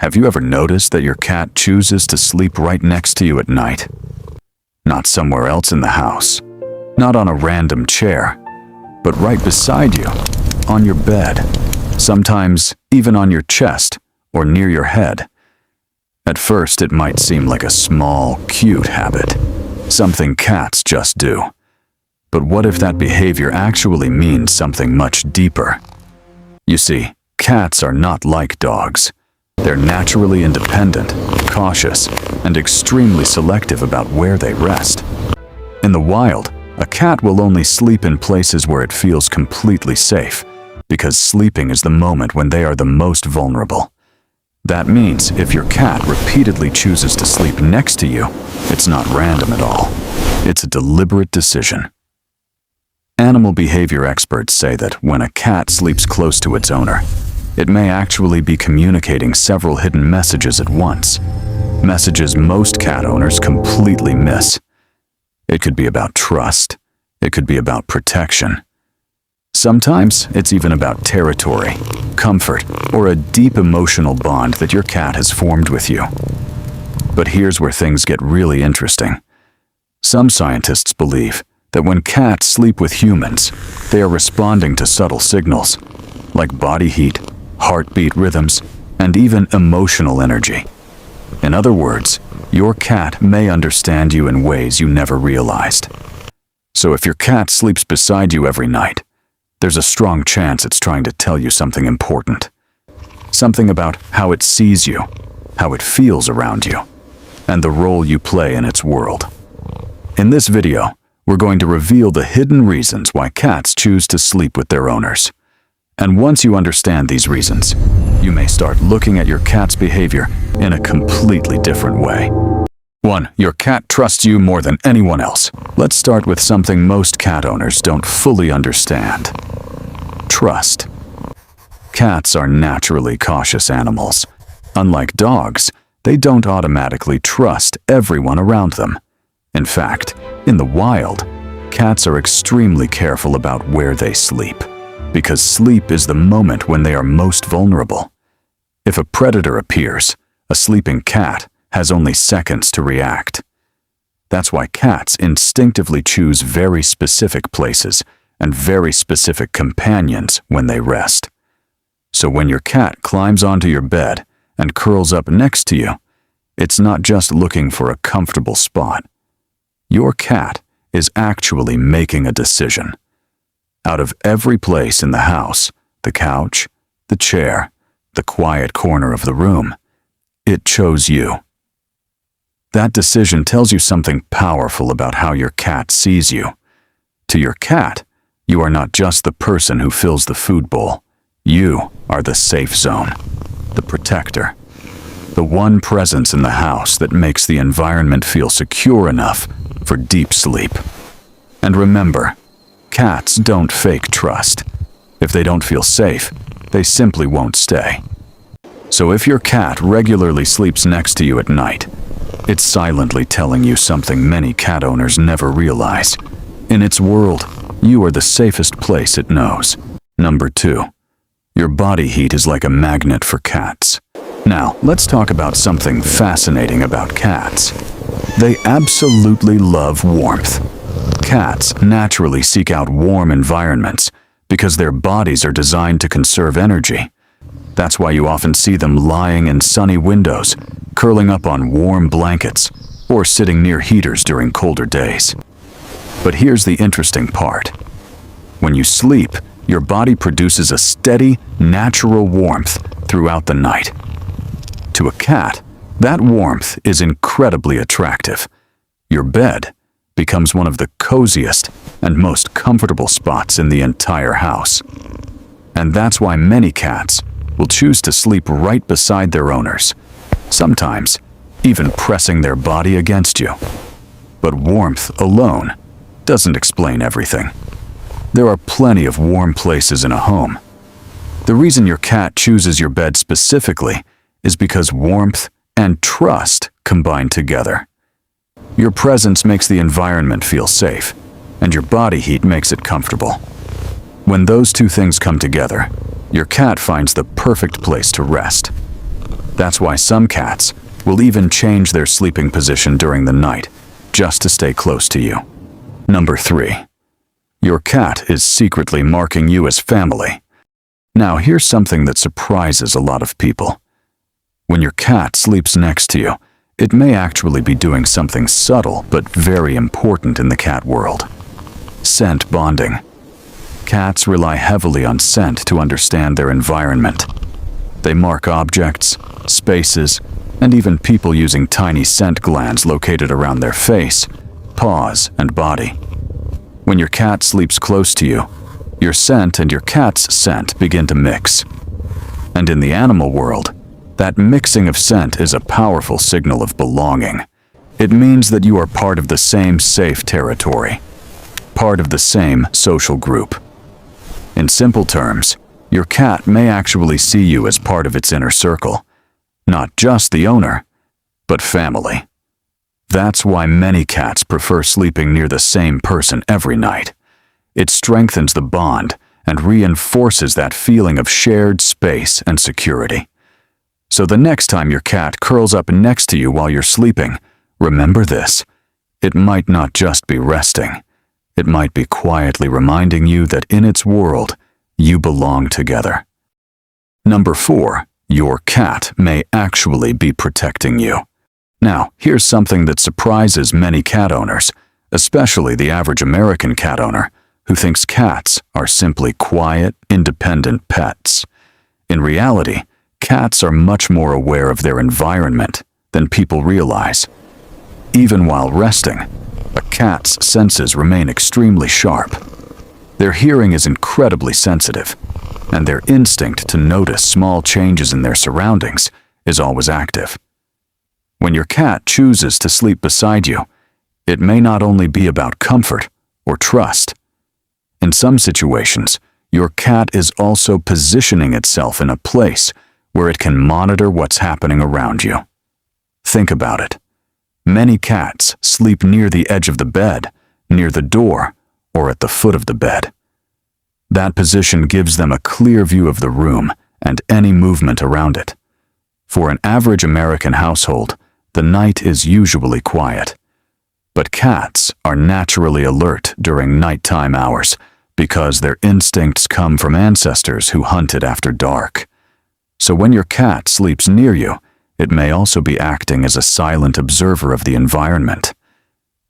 Have you ever noticed that your cat chooses to sleep right next to you at night? Not somewhere else in the house, not on a random chair, but right beside you, on your bed, sometimes even on your chest or near your head. At first, it might seem like a small, cute habit, something cats just do. But what if that behavior actually means something much deeper? You see, cats are not like dogs. They're naturally independent, cautious, and extremely selective about where they rest. In the wild, a cat will only sleep in places where it feels completely safe, because sleeping is the moment when they are the most vulnerable. That means if your cat repeatedly chooses to sleep next to you, it's not random at all. It's a deliberate decision. Animal behavior experts say that when a cat sleeps close to its owner, it may actually be communicating several hidden messages at once, messages most cat owners completely miss. It could be about trust. It could be about protection. Sometimes it's even about territory, comfort, or a deep emotional bond that your cat has formed with you. But here's where things get really interesting. Some scientists believe that when cats sleep with humans, they are responding to subtle signals, like body heat, heartbeat rhythms, and even emotional energy. In other words, your cat may understand you in ways you never realized. So if your cat sleeps beside you every night, there's a strong chance it's trying to tell you something important. Something about how it sees you, how it feels around you, and the role you play in its world. In this video, we're going to reveal the hidden reasons why cats choose to sleep with their owners. And once you understand these reasons, you may start looking at your cat's behavior in a completely different way. 1. Your cat trusts you more than anyone else. Let's start with something most cat owners don't fully understand. Trust. Cats are naturally cautious animals. Unlike dogs, they don't automatically trust everyone around them. In fact, in the wild, cats are extremely careful about where they sleep, because sleep is the moment when they are most vulnerable. If a predator appears, a sleeping cat has only seconds to react. That's why cats instinctively choose very specific places and very specific companions when they rest. So when your cat climbs onto your bed and curls up next to you, it's not just looking for a comfortable spot. Your cat is actually making a decision. Out of every place in the house, the couch, the chair, the quiet corner of the room, it chose you. That decision tells you something powerful about how your cat sees you. To your cat, you are not just the person who fills the food bowl. You are the safe zone, the protector, the one presence in the house that makes the environment feel secure enough for deep sleep. And remember, cats don't fake trust. If they don't feel safe, they simply won't stay. So if your cat regularly sleeps next to you at night, it's silently telling you something many cat owners never realize. In its world, you are the safest place it knows. Number 2, your body heat is like a magnet for cats. Now, let's talk about something fascinating about cats. They absolutely love warmth. Cats naturally seek out warm environments because their bodies are designed to conserve energy. That's why you often see them lying in sunny windows, curling up on warm blankets, or sitting near heaters during colder days. But here's the interesting part. When you sleep, your body produces a steady, natural warmth throughout the night. To a cat, that warmth is incredibly attractive. Your bed becomes one of the coziest and most comfortable spots in the entire house. And that's why many cats will choose to sleep right beside their owners, sometimes even pressing their body against you. But warmth alone doesn't explain everything. There are plenty of warm places in a home. The reason your cat chooses your bed specifically is because warmth and trust combine together. Your presence makes the environment feel safe, and your body heat makes it comfortable. When those two things come together, your cat finds the perfect place to rest. That's why some cats will even change their sleeping position during the night, just to stay close to you. Number 3. Your cat is secretly marking you as family. Now here's something that surprises a lot of people. When your cat sleeps next to you, it may actually be doing something subtle but very important in the cat world. Scent bonding. Cats rely heavily on scent to understand their environment. They mark objects, spaces, and even people using tiny scent glands located around their face, paws, and body. When your cat sleeps close to you, your scent and your cat's scent begin to mix. And in the animal world, that mixing of scent is a powerful signal of belonging. It means that you are part of the same safe territory, part of the same social group. In simple terms, your cat may actually see you as part of its inner circle, not just the owner, but family. That's why many cats prefer sleeping near the same person every night. It strengthens the bond and reinforces that feeling of shared space and security. So the next time your cat curls up next to you while you're sleeping, remember this: it might not just be resting. It might be quietly reminding you that in its world, you belong together. Number 4, your cat may actually be protecting you. Now, here's something that surprises many cat owners, especially the average American cat owner, who thinks cats are simply quiet, independent pets. In reality, cats are much more aware of their environment than people realize. Even while resting, a cat's senses remain extremely sharp. Their hearing is incredibly sensitive, and their instinct to notice small changes in their surroundings is always active. When your cat chooses to sleep beside you, it may not only be about comfort or trust. In some situations, your cat is also positioning itself in a place where it can monitor what's happening around you. Think about it. Many cats sleep near the edge of the bed, near the door, or at the foot of the bed. That position gives them a clear view of the room and any movement around it. For an average American household, the night is usually quiet. But cats are naturally alert during nighttime hours because their instincts come from ancestors who hunted after dark. So when your cat sleeps near you, it may also be acting as a silent observer of the environment.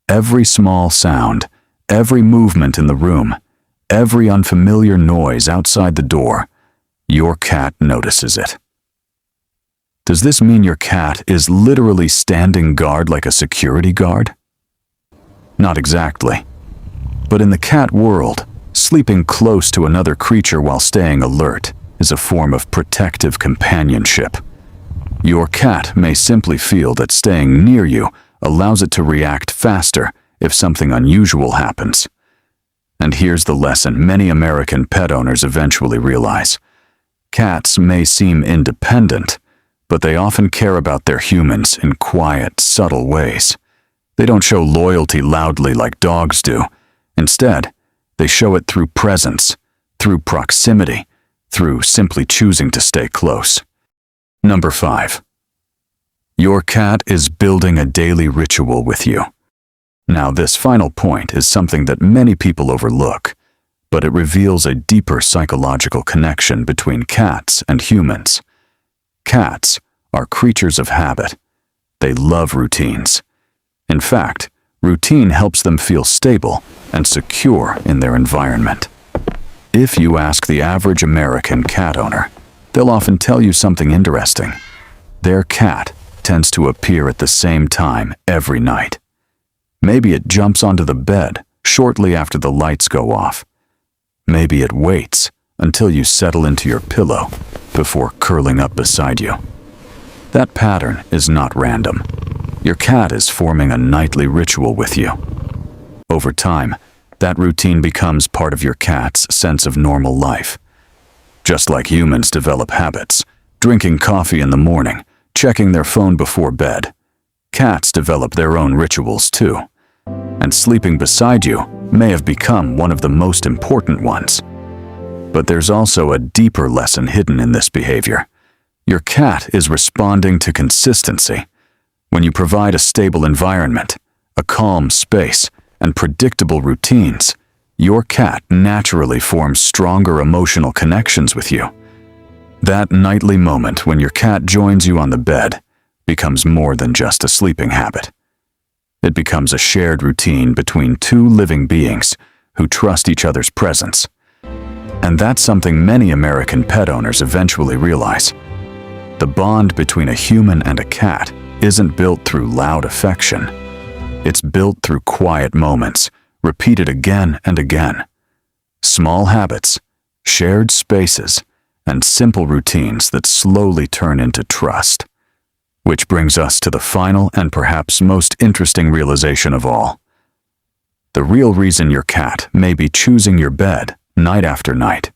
Every small sound, every movement in the room, every unfamiliar noise outside the door, your cat notices it. Does this mean your cat is literally standing guard like a security guard? Not exactly. But in the cat world, sleeping close to another creature while staying alert is a form of protective companionship. Your cat may simply feel that staying near you allows it to react faster if something unusual happens. And here's the lesson many American pet owners eventually realize. Cats may seem independent, but they often care about their humans in quiet, subtle ways. They don't show loyalty loudly like dogs do. Instead, they show it through presence, through proximity, through simply choosing to stay close. Number 5. Your cat is building a daily ritual with you. Now, this final point is something that many people overlook, but it reveals a deeper psychological connection between cats and humans. Cats are creatures of habit. They love routines. In fact, routine helps them feel stable and secure in their environment. If you ask the average American cat owner, they'll often tell you something interesting. Their cat tends to appear at the same time every night. Maybe it jumps onto the bed shortly after the lights go off. Maybe it waits until you settle into your pillow before curling up beside you. That pattern is not random. Your cat is forming a nightly ritual with you. Over time, that routine becomes part of your cat's sense of normal life. Just like humans develop habits, drinking coffee in the morning, checking their phone before bed, cats develop their own rituals too. And sleeping beside you may have become one of the most important ones. But there's also a deeper lesson hidden in this behavior. Your cat is responding to consistency. When you provide a stable environment, a calm space, and predictable routines, your cat naturally forms stronger emotional connections with you. That nightly moment when your cat joins you on the bed becomes more than just a sleeping habit. It becomes a shared routine between two living beings who trust each other's presence. And that's something many American pet owners eventually realize. The bond between a human and a cat isn't built through loud affection. It's built through quiet moments, repeated again and again. Small habits, shared spaces, and simple routines that slowly turn into trust. Which brings us to the final and perhaps most interesting realization of all. The real reason your cat may be choosing your bed night after night